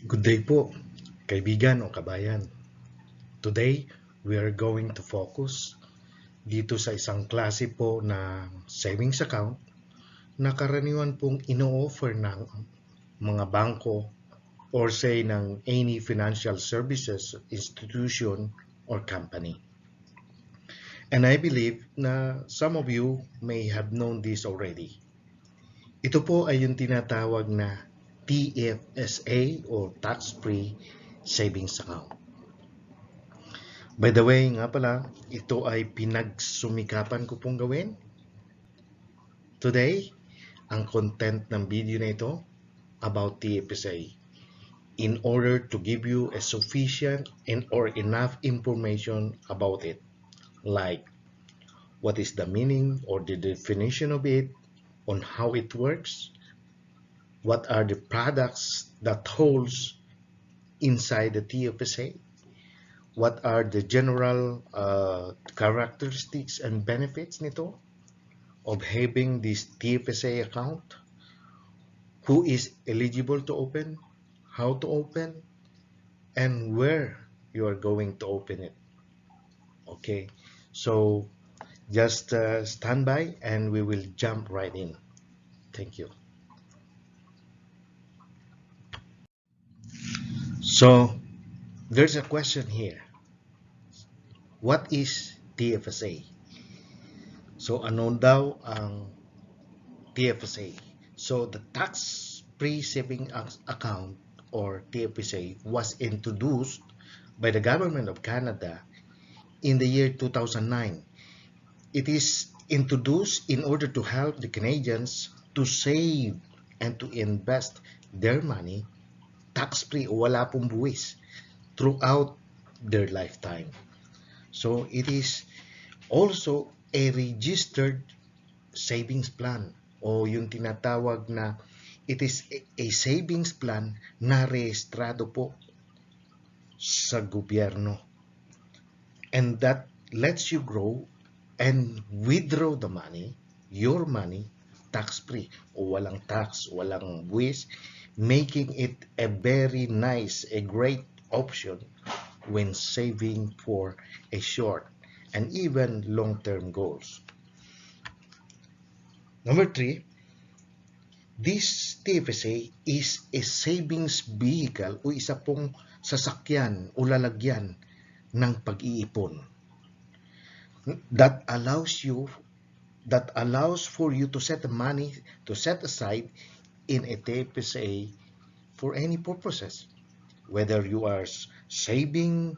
Good day po, kaibigan o kabayan. Today, we are going to focus dito sa isang klase po na savings account na karaniwan pong ino-offer ng mga bangko or say ng any financial services institution or company. And I believe na some of you may have known this already. Ito po ay yung tinatawag na TFSA o Tax-Free Savings Account. By the way, nga pala, ito ay pinagsumikapan ko pong gawin. Today, ang content ng video na ito about TFSA in order to give you a sufficient and or enough information about it, like what is the meaning or the definition of it, on how it works, what are the products that holds inside the TFSA, what are the general characteristics and benefits nito of having this TFSA account, who is eligible to open, how to open, and where you are going to open it. Okay, so just stand by and we will jump right in. Thank you. So there's a question here. What is TFSA? So ano daw ang TFSA? So the tax-free saving account or TFSA was introduced by the government of Canada in the year 2009. It is introduced in order to help the Canadians to save and to invest their money tax-free o wala pong buwis throughout their lifetime. So it is also a registered savings plan o yung tinatawag na it is a savings plan na rehistrado po sa gobyerno, and that lets you grow and withdraw the money, your money, tax-free o walang tax, walang buwis, making it a very nice, a great option when saving for a short and even long-term goals. Number 3, this TFSA is a savings vehicle o isa pong sasakyan o lalagyan ng pag-iipon that allows for you to set aside in a TFSA for any purposes, whether you are saving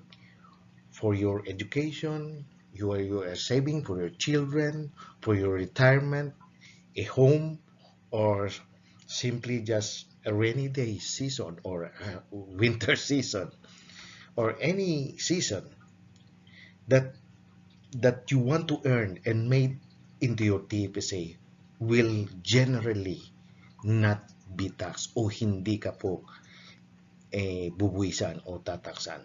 for your education, you are saving for your children, for your retirement, a home, or simply just a rainy day season or a winter season or any season that you want to earn and made into your TFSA will generally not be taxed o hindi ka po bubuwisan o tataksan.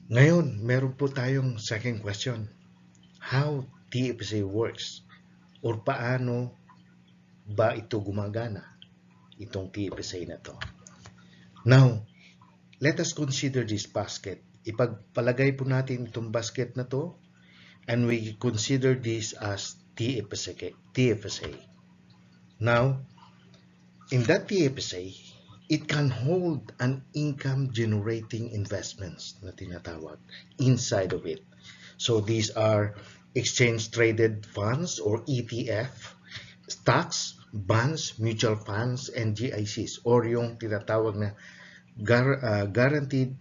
Ngayon, meron po tayong second question. How TFSA works or paano ba ito gumagana, itong TFSA na to. Now, let us consider this basket. Ipagpalagay po natin itong basket na to and we consider this as TFSA. Now, in that TFSA, it can hold an income-generating investments na tinatawag inside of it. So these are exchange-traded funds or ETF, stocks, bonds, mutual funds, and GICs or yung tinatawag na guaranteed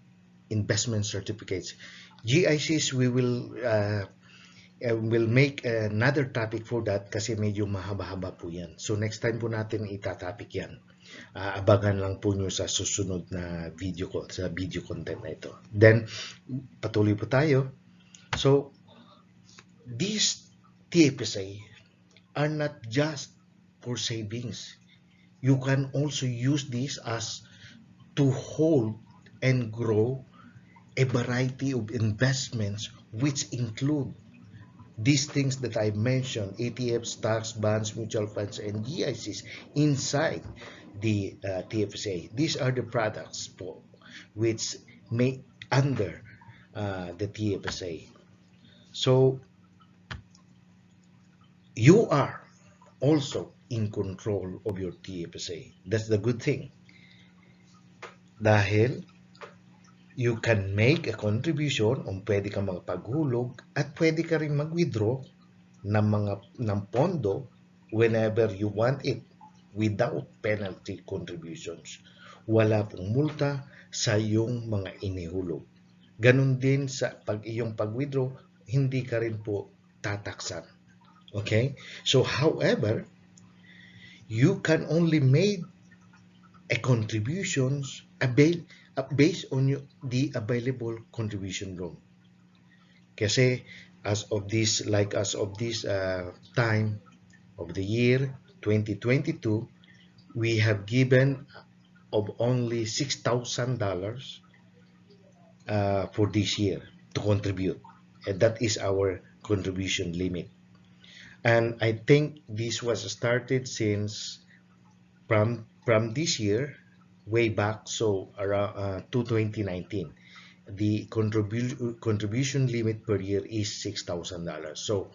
investment certificates. GICs, we will make another topic for that kasi medyo mahaba-haba po yan. So next time po natin itatopic yan. Abangan lang po nyo sa susunod na video ko, sa video content na ito. Then, patuloy po tayo. So, these TFSA are not just for savings. You can also use this as to hold and grow a variety of investments which include these things that I mentioned, ETFs, stocks, bonds, mutual funds, and GICs inside the TFSA. These are the products which may under the TFSA. So you are also in control of your TFSA. That's the good thing. Dahil you can make a contribution o pwede kang magpaghulog at pwede ka rin mag-withdraw ng pondo whenever you want it without penalty contributions. Wala pong multa sa iyong mga inihulog. Ganon din sa iyong pag-withdraw, hindi ka rin po tataksan. Okay? So, however, you can only make a contributions based on the available contribution room. Kasi as of this time of the year 2022, we have given of only $6,000 for this year to contribute, and that is our contribution limit. And I think this was started since from this year way back, so around to 2019. The contribution limit per year is $6,000. So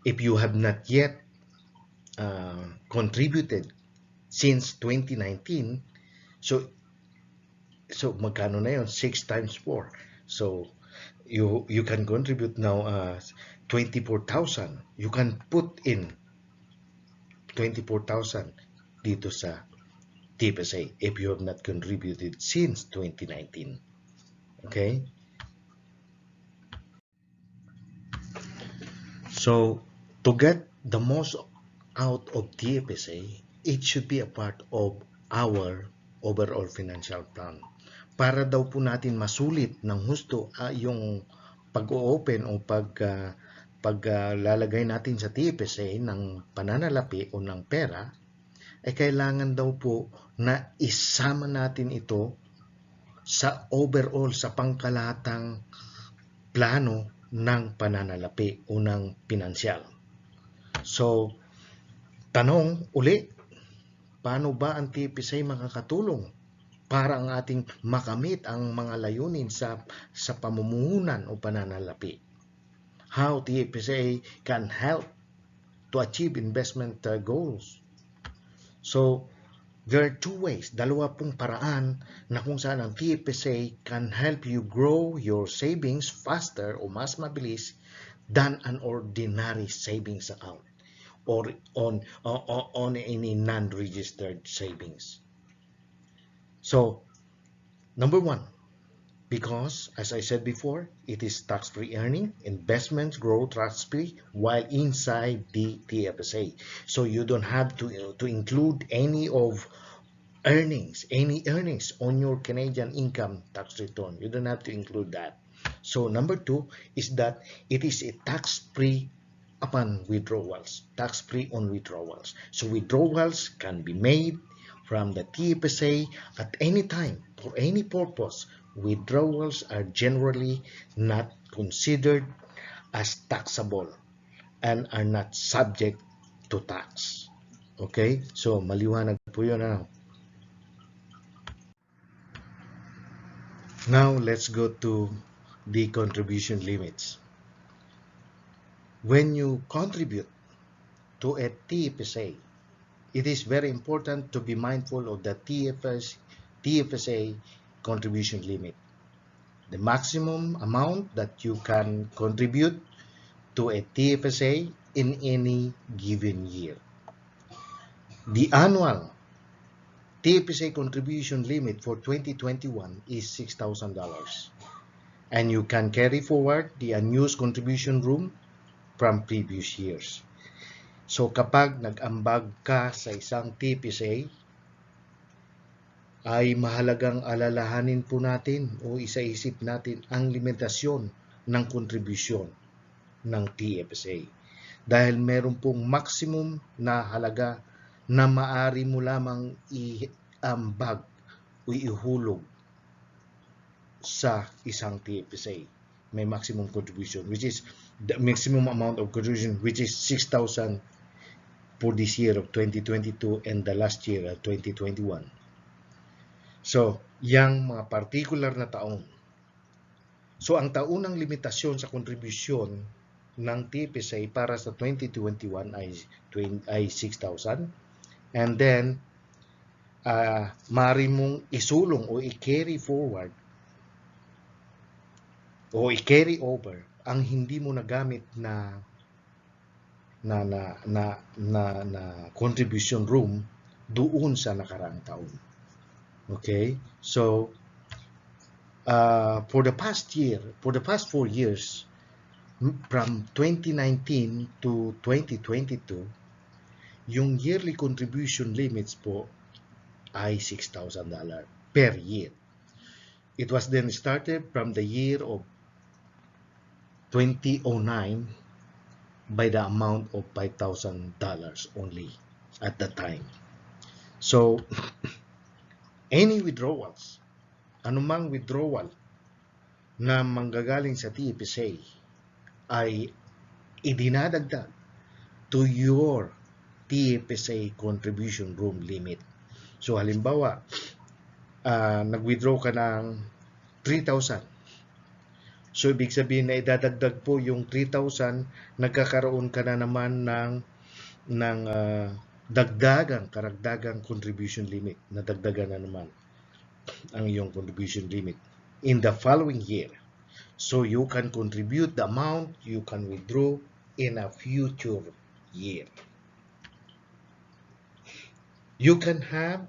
if you have not yet contributed since 2019, so magkano na yun? 6 times 4. So you can contribute now 24,000. You can put in 24,000 dito sa TFSA if you have not contributed since 2019. Okay? So to get the most out of TFSA, it should be a part of our overall financial plan. Para daw po natin masulit ng husto yung pag-o-open o paglalagay natin sa TFSA ng pananalapi o ng pera, ay kailangan daw po na isama natin ito sa overall, sa pangkalahatang plano ng pananalapi o ng pinansyal. So, tanong uli, paano ba ang TFSA makakatulong para ang ating makamit ang mga layunin sa pamumuhunan o pananalapi? How TFSA can help to achieve investment goals? So, there are two ways, dalawa pong paraan na kung saan ang TFSA can help you grow your savings faster o mas mabilis than an ordinary savings account or on any non-registered savings. So, number one, because as I said before, it is tax-free earning, investments grow tax-free while inside the TFSA. So you don't have to include any earnings on your Canadian income tax return. You don't have to include that. So number two is that it is a tax-free upon withdrawals, tax-free on withdrawals. So withdrawals can be made from the TFSA at any time for any purpose. Withdrawals are generally not considered as taxable and are not subject to tax. Okay? So maliwanag po yun. Now let's go to the contribution limits. When you contribute to a TFSA, it is very important to be mindful of the TFSA contribution limit. The maximum amount that you can contribute to a TFSA in any given year. The annual TFSA contribution limit for 2021 is $6,000. And you can carry forward the unused contribution room from previous years. So kapag nag-ambag ka sa isang TFSA, ay mahalagang alalahanin po natin o isaisip natin ang limitasyon ng kontribusyon ng TFSA. Dahil meron pong maximum na halaga na maaari mo lamang iambag o ihulog sa isang TFSA. may maximum contribution, which is the maximum amount of contribution, which is 6,000 for this year of 2022 and the last year of 2021. So, yang mga particular na taon. So, ang taunang limitasyon sa kontribusyon ng TFSA para sa 2021 ay 6,000. And then, maaari mong isulong o i-carry forward o i-carry over ang hindi mo nagamit na contribution room doon sa nakaraang taon. Okay? So, for the past 4 years, from 2019 to 2022, yung yearly contribution limits po ay $6,000 per year. It was then started from the year of 2009 by the amount of $5,000 only at the time. So, any withdrawals, anumang withdrawal na manggagaling sa TFSA ay idinadagdag to your TFSA contribution room limit. So, halimbawa, nag-withdraw ka ng 3,000. So, ibig sabihin na idadagdag po yung 3,000, nagkakaroon ka na naman ng karagdagang contribution limit. Nadagdagan na naman ang iyong contribution limit in the following year. So, you can contribute the amount you can withdraw in a future year. You can have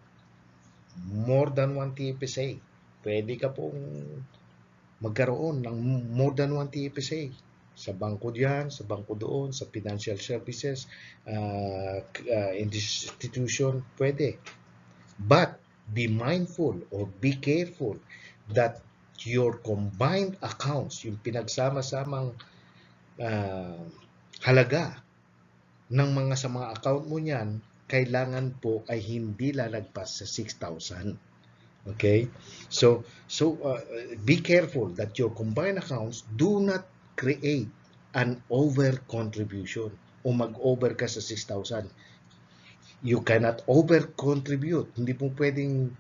more than one TFSA. Pwede ka pong magkaroon ng more than one TFSA. Sa bangko diyan, sa bangko doon, sa financial services, institution, pwede. But be mindful or be careful that your combined accounts, yung pinagsama-samang halaga ng sa mga account mo niyan, kailangan po ay hindi lalagpas sa 6,000. Okay? So be careful that your combined accounts do not create an over contribution o mag-over ka sa 6,000. You cannot over contribute. Hindi po pwedeng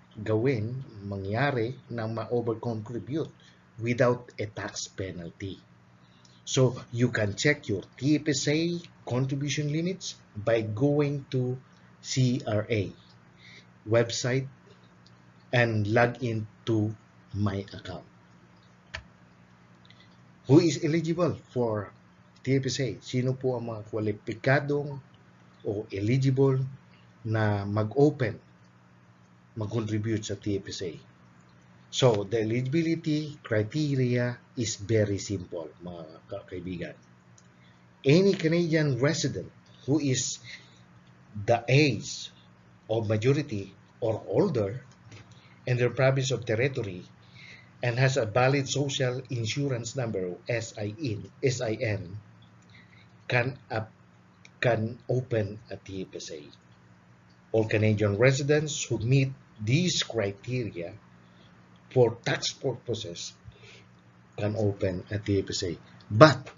mangyari na ma-over contribute without a tax penalty. So you can check your TFSA contribution limits by going to CRA website and log into my account. Who is eligible for TFSA? Sino po ang mga kwalipikadong o eligible na mag-contribute sa TFSA? So, the eligibility criteria is very simple, mga kaibigan. Any Canadian resident who is the age of majority or older in their province of territory and has a valid social insurance number, SIN, can open a TFSA. All Canadian residents who meet these criteria for tax purposes can open a TFSA. But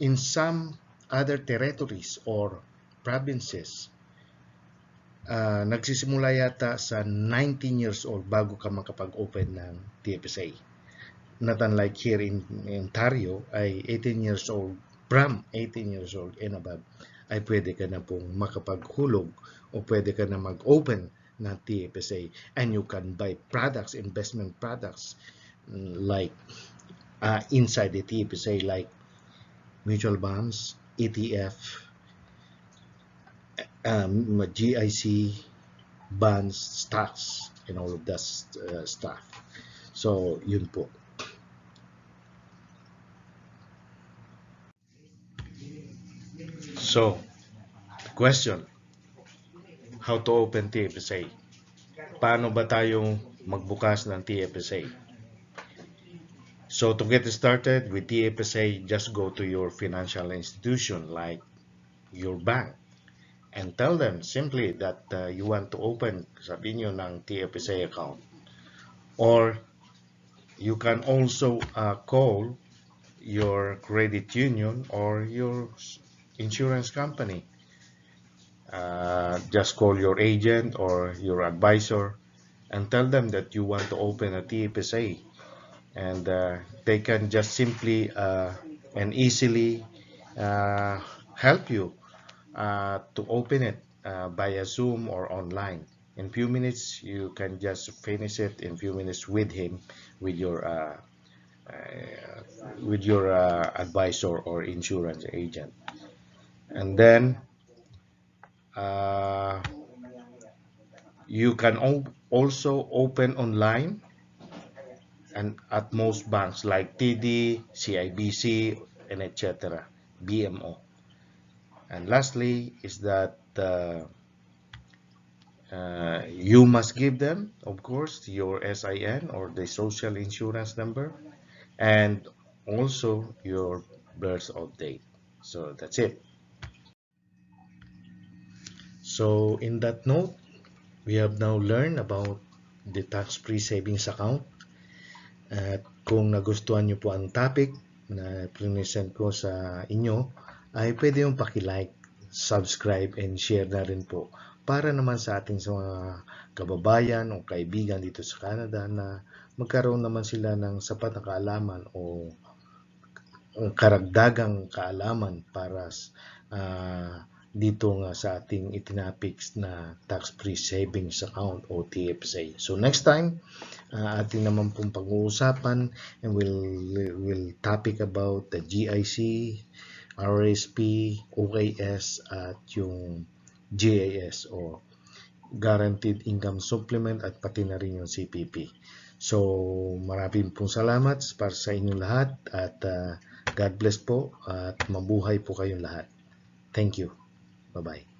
in some other territories or provinces, nagsisimula yata sa 19 years old bago ka makapag-open ng TFSA. Not unlike here in Ontario, ay 18 years old, from 18 years old and above, ay pwede ka na pong makapaghulog o pwede ka na mag-open ng TFSA. And you can buy products, investment products, like inside the TFSA, like mutual bonds, ETF, GIC, bonds, stocks, and all of that stuff. So, yun po. So, question, how to open TFSA? Paano ba tayong magbukas ng TFSA? So, to get started with TFSA, just go to your financial institution like your bank and tell them simply that you want to open, sabi nyo, ng TFSA account. Or you can also call your credit union or your insurance company. Just call your agent or your advisor and tell them that you want to open a TFSA, and they can just simply and easily uh, help you to open it via Zoom or online. In few minutes, you can just finish it in few minutes with him, with your advisor or insurance agent. And then uh, you can also open online and at most banks like TD, CIBC, and etc. BMO. And lastly is that you must give them, of course, your SIN or the social insurance number, and also your birth of date. So that's it. So in that note, we have now learned about the tax-free savings account. At kung nagustuhan nyo po ang topic na present ko sa inyo, ay pwede yung paki-like, subscribe, and share na rin po para naman sa ating sa mga kababayan o kaibigan dito sa Canada na magkaroon naman sila ng sapat na kaalaman o karagdagang kaalaman para dito nga sa ating itinapix na tax-free savings account o TFSA. So next time, ating naman pong pag-uusapan, and we'll topic about the GIC, RSP, OAS at yung GAS o Guaranteed Income Supplement at pati na rin yung CPP. So maraming pong salamat para sa inyong lahat at God bless po at mabuhay po kayong lahat. Thank you. Bye-bye.